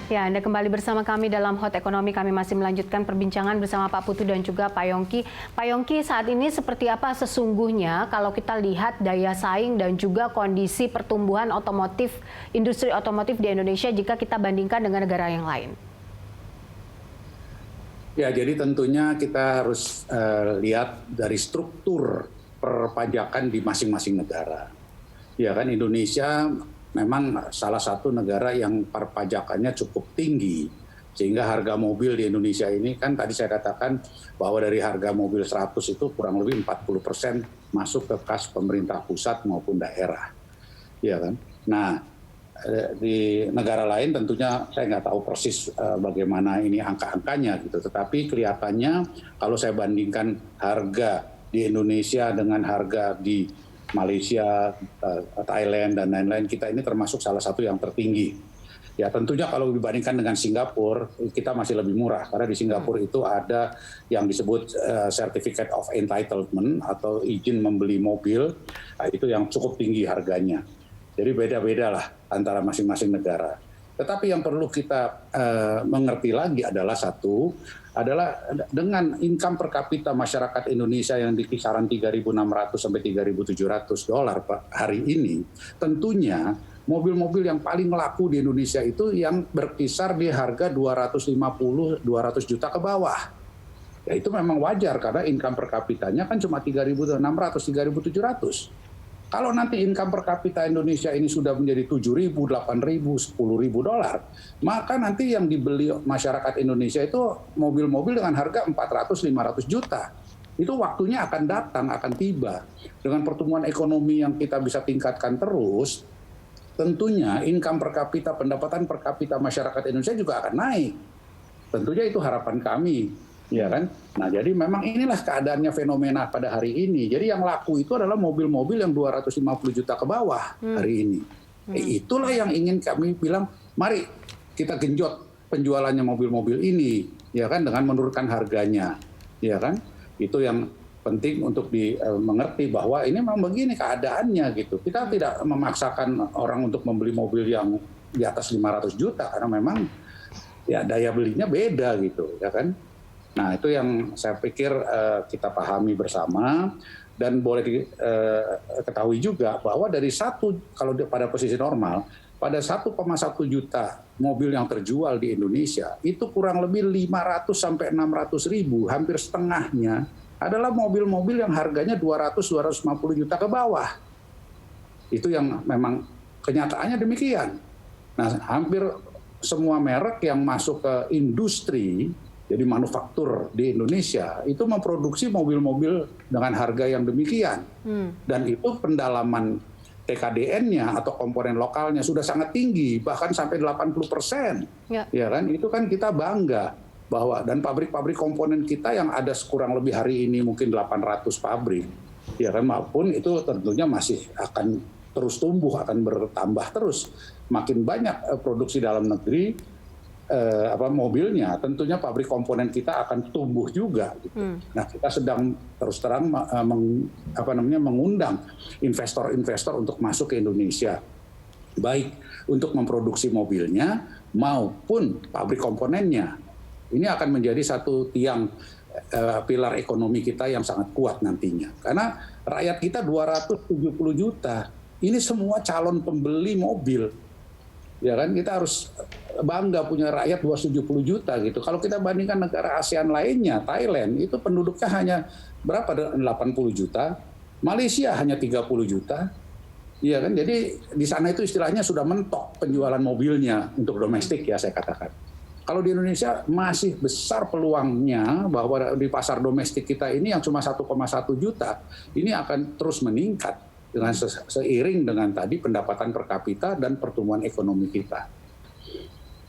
Ya, Anda kembali bersama kami dalam Hot Ekonomi. Kami masih melanjutkan perbincangan bersama Pak Putu dan juga Pak Yongki. Pak Yongki, saat ini seperti apa sesungguhnya kalau kita lihat daya saing dan juga kondisi pertumbuhan otomotif, industri otomotif di Indonesia jika kita bandingkan dengan negara yang lain? Ya, jadi tentunya kita harus lihat dari struktur perpajakan di masing-masing negara. Ya kan, Indonesia memang salah satu negara yang perpajakannya cukup tinggi, sehingga harga mobil di Indonesia ini kan tadi saya katakan bahwa dari harga mobil 100 itu kurang lebih 40% masuk ke kas pemerintah pusat maupun daerah. Ya kan? Nah, di negara lain tentunya saya nggak tahu persis bagaimana ini angka-angkanya gitu, tetapi kelihatannya kalau saya bandingkan harga di Indonesia dengan harga di Malaysia, Thailand, dan lain-lain, kita ini termasuk salah satu yang tertinggi. Ya tentunya kalau dibandingkan dengan Singapura, kita masih lebih murah. Karena di Singapura itu ada yang disebut Certificate of Entitlement atau izin membeli mobil, nah, itu yang cukup tinggi harganya. Jadi beda-beda lah antara masing-masing negara. Tetapi yang perlu kita mengerti lagi adalah adalah dengan income per kapita masyarakat Indonesia yang di kisaran 3.600 sampai 3.700 dolar per hari ini, tentunya mobil-mobil yang paling laku di Indonesia itu yang berkisar di harga 250-200 juta ke bawah. Ya itu memang wajar karena income per kapitanya kan cuma 3.600, 3.700. Kalau nanti income per kapita Indonesia ini sudah menjadi 7.000, 8.000, 10.000 dolar, maka nanti yang dibeli masyarakat Indonesia itu mobil-mobil dengan harga 400-500 juta. Itu waktunya akan datang, akan tiba. Dengan pertumbuhan ekonomi yang kita bisa tingkatkan terus, tentunya income per kapita, pendapatan per kapita masyarakat Indonesia juga akan naik. Tentunya itu harapan kami. Ya kan? Nah, jadi memang inilah keadaannya fenomena pada hari ini. Jadi yang laku itu adalah mobil-mobil yang 250 juta ke bawah hari ini. Itulah yang ingin kami bilang, mari kita genjot penjualannya mobil-mobil ini, ya kan, dengan menurunkan harganya, ya kan? Itu yang penting untuk dimengerti bahwa ini memang begini keadaannya gitu. Kita tidak memaksakan orang untuk membeli mobil yang di atas 500 juta karena memang ya daya belinya beda gitu, ya kan? Nah, itu yang saya pikir kita pahami bersama dan boleh diketahui juga bahwa dari kalau pada posisi normal, pada 1,1 juta mobil yang terjual di Indonesia, itu kurang lebih 500 sampai 600 ribu, hampir setengahnya adalah mobil-mobil yang harganya 200-250 juta ke bawah. Itu yang memang kenyataannya demikian. Nah, hampir semua merek yang masuk ke industri, jadi manufaktur di Indonesia itu memproduksi mobil-mobil dengan harga yang demikian. Dan itu pendalaman TKDN-nya atau komponen lokalnya sudah sangat tinggi, bahkan sampai 80%. Ya kan? Itu kan kita bangga bahwa dan pabrik-pabrik komponen kita yang ada kurang lebih hari ini mungkin 800 pabrik. Ya kan, maupun itu tentunya masih akan terus tumbuh, akan bertambah terus. Makin banyak produksi dalam negeri mobilnya, tentunya pabrik komponen kita akan tumbuh juga. Gitu. Nah, kita sedang terus terang mengundang investor-investor untuk masuk ke Indonesia, baik untuk memproduksi mobilnya maupun pabrik komponennya. Ini akan menjadi satu tiang pilar ekonomi kita yang sangat kuat nantinya. Karena rakyat kita 270 juta, ini semua calon pembeli mobil. Ya kan, kita harus bangga punya rakyat 270 juta gitu. Kalau kita bandingkan negara ASEAN lainnya, Thailand itu penduduknya hanya berapa? 80 juta. Malaysia hanya 30 juta. Iya kan? Jadi di sana itu istilahnya sudah mentok penjualan mobilnya untuk domestik ya saya katakan. Kalau di Indonesia masih besar peluangnya bahwa di pasar domestik kita ini yang cuma 1,1 juta, ini akan terus meningkat dengan seiring dengan tadi pendapatan per kapita dan pertumbuhan ekonomi kita.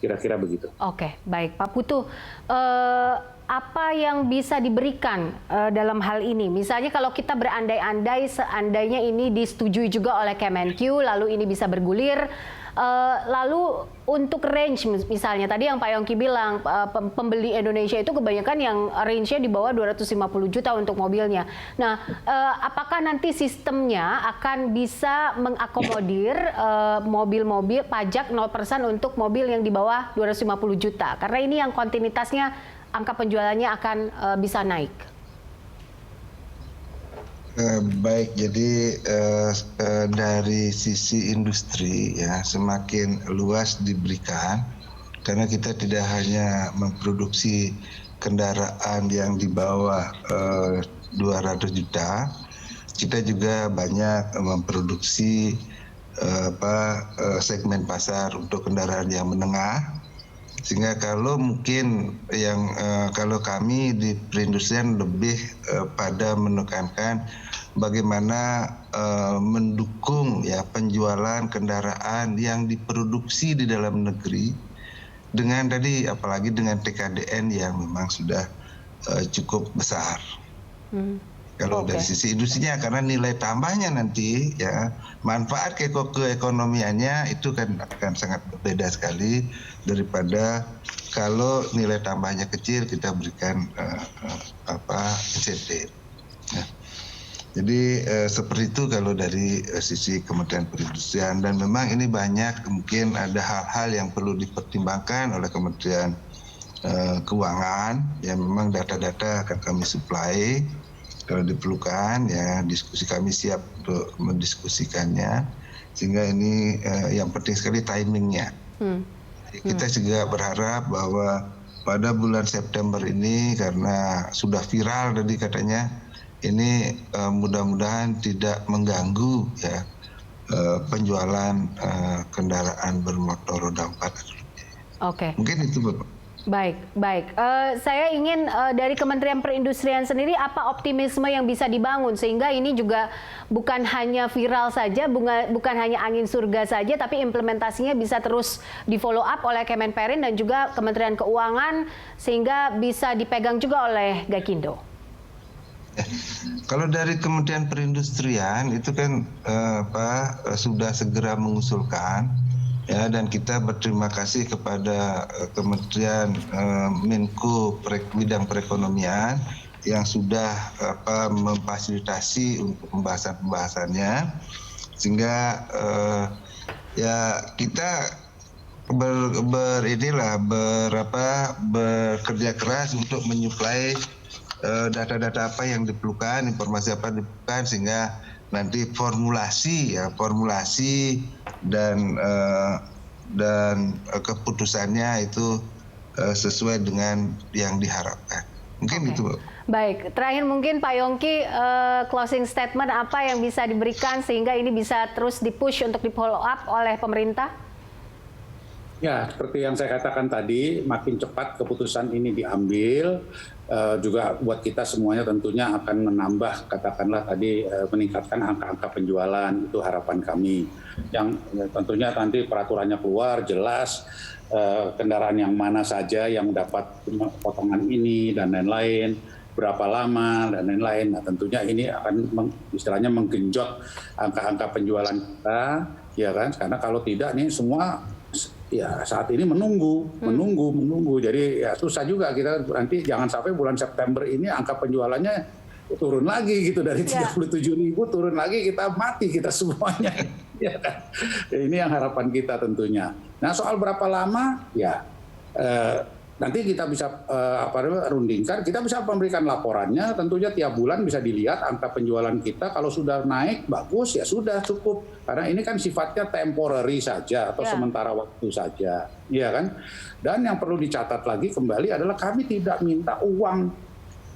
Kira-kira begitu. Oke, baik Pak Putu. apa yang bisa diberikan dalam hal ini? Misalnya kalau kita berandai-andai seandainya ini disetujui juga oleh Kemenq, lalu ini bisa bergulir. Lalu untuk range misalnya tadi yang Pak Yongki bilang pembeli Indonesia itu kebanyakan yang range-nya di bawah 250 juta untuk mobilnya. Nah, apakah nanti sistemnya akan bisa mengakomodir mobil-mobil pajak 0% untuk mobil yang di bawah 250 juta? Karena ini yang kontinuitasnya angka penjualannya akan bisa naik. Baik, jadi dari sisi industri ya semakin luas diberikan karena kita tidak hanya memproduksi kendaraan yang di bawah 200 juta, kita juga banyak memproduksi segmen pasar untuk kendaraan yang menengah. Sehingga kalau mungkin kalau kami di perindustrian lebih pada menekankan bagaimana mendukung ya penjualan kendaraan yang diproduksi di dalam negeri dengan tadi apalagi dengan TKDN yang memang sudah cukup besar. Kalau dari sisi industrinya karena nilai tambahnya nanti ya manfaat keekonomiannya itu kan akan sangat berbeda sekali daripada kalau nilai tambahnya kecil kita berikan insentif. Ya. Jadi seperti itu kalau dari sisi Kementerian Perindustrian dan memang ini banyak mungkin ada hal-hal yang perlu dipertimbangkan oleh Kementerian Keuangan yang memang data-data akan kami supply. Kalau diperlukan ya diskusi kami siap untuk mendiskusikannya sehingga ini yang penting sekali timingnya. Kita juga berharap bahwa pada bulan September ini karena sudah viral tadi katanya ini mudah-mudahan tidak mengganggu ya penjualan kendaraan bermotor roda 4. Oke. Mungkin itu Bapak. Baik. Saya ingin dari Kementerian Perindustrian sendiri apa optimisme yang bisa dibangun sehingga ini juga bukan hanya viral saja, bukan hanya angin surga saja, tapi implementasinya bisa terus di follow up oleh Kemenperin dan juga Kementerian Keuangan sehingga bisa dipegang juga oleh Gaikindo. Kalau dari Kementerian Perindustrian itu kan sudah segera mengusulkan. Ya, dan kita berterima kasih kepada Kementerian Menko bidang perekonomian yang sudah memfasilitasi untuk pembahasannya sehingga ya kita bekerja keras untuk menyuplai data-data apa yang diperlukan, informasi apa yang diperlukan sehingga nanti formulasi dan keputusannya itu sesuai dengan yang diharapkan. Mungkin itu. Baik, terakhir mungkin Pak Yongki closing statement apa yang bisa diberikan sehingga ini bisa terus dipush untuk di follow up oleh pemerintah? Ya, seperti yang saya katakan tadi, makin cepat keputusan ini diambil, juga buat kita semuanya tentunya akan menambah, katakanlah tadi meningkatkan angka-angka penjualan, itu harapan kami. Yang tentunya nanti peraturannya keluar, jelas kendaraan yang mana saja yang dapat potongan ini dan lain-lain, berapa lama dan lain-lain. Nah tentunya ini akan istilahnya menggenjot angka-angka penjualan kita, ya kan? Karena kalau tidak nih semua ya saat ini menunggu. Jadi ya susah juga kita nanti jangan sampai bulan September ini angka penjualannya turun lagi gitu dari 37.000 turun lagi kita mati kita semuanya. Ya kan? Ini yang harapan kita tentunya. Nah soal berapa lama ya nanti kita bisa rundingkan, kita bisa memberikan laporannya, tentunya tiap bulan bisa dilihat angka penjualan kita, kalau sudah naik bagus ya sudah cukup, karena ini kan sifatnya temporary saja atau sementara waktu saja, ya kan. Dan yang perlu dicatat lagi kembali adalah kami tidak minta uang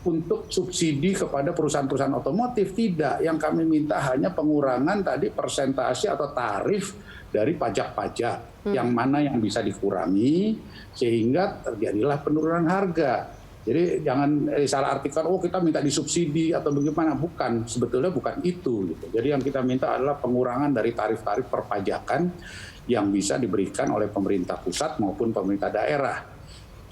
untuk subsidi kepada perusahaan-perusahaan otomotif, tidak. Yang kami minta hanya pengurangan tadi persentase atau tarif dari pajak-pajak yang mana yang bisa dikurangi sehingga terjadilah penurunan harga. Jadi jangan salah artikan oh kita minta disubsidi atau bagaimana, bukan, sebetulnya bukan itu gitu. Jadi yang kita minta adalah pengurangan dari tarif-tarif perpajakan yang bisa diberikan oleh pemerintah pusat maupun pemerintah daerah.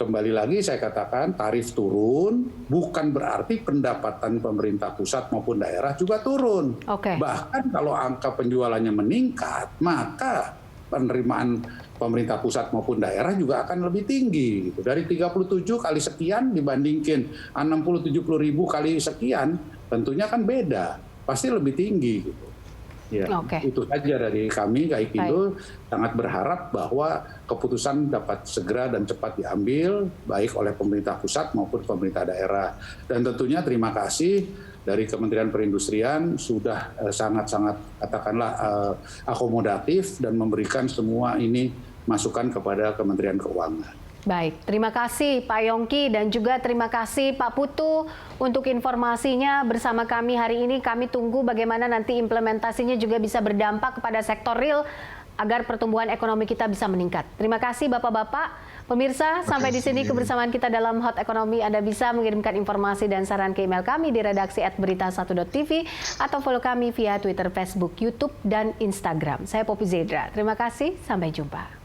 kembali lagi saya katakan tarif turun bukan berarti pendapatan pemerintah pusat maupun daerah juga turun. Bahkan kalau angka penjualannya meningkat, maka penerimaan pemerintah pusat maupun daerah juga akan lebih tinggi. Gitu. Dari 37 kali sekian dibandingkan 60-70 ribu kali sekian, tentunya kan beda. Pasti lebih tinggi. Gitu. Ya, itu saja dari kami, Gaikindo sangat berharap bahwa keputusan dapat segera dan cepat diambil, baik oleh pemerintah pusat maupun pemerintah daerah. Dan tentunya terima kasih dari Kementerian Perindustrian sudah sangat-sangat katakanlah akomodatif dan memberikan semua ini masukan kepada Kementerian Keuangan. Baik, terima kasih Pak Yongki dan juga terima kasih Pak Putu untuk informasinya bersama kami hari ini. Kami tunggu bagaimana nanti implementasinya juga bisa berdampak kepada sektor real agar pertumbuhan ekonomi kita bisa meningkat. Terima kasih Bapak-Bapak. Pemirsa, sampai di sini kebersamaan kita dalam Hot Ekonomi. Anda bisa mengirimkan informasi dan saran ke email kami di redaksi @berita1.tv atau follow kami via Twitter, Facebook, YouTube, dan Instagram. Saya Poppy Zedra. Terima kasih, sampai jumpa.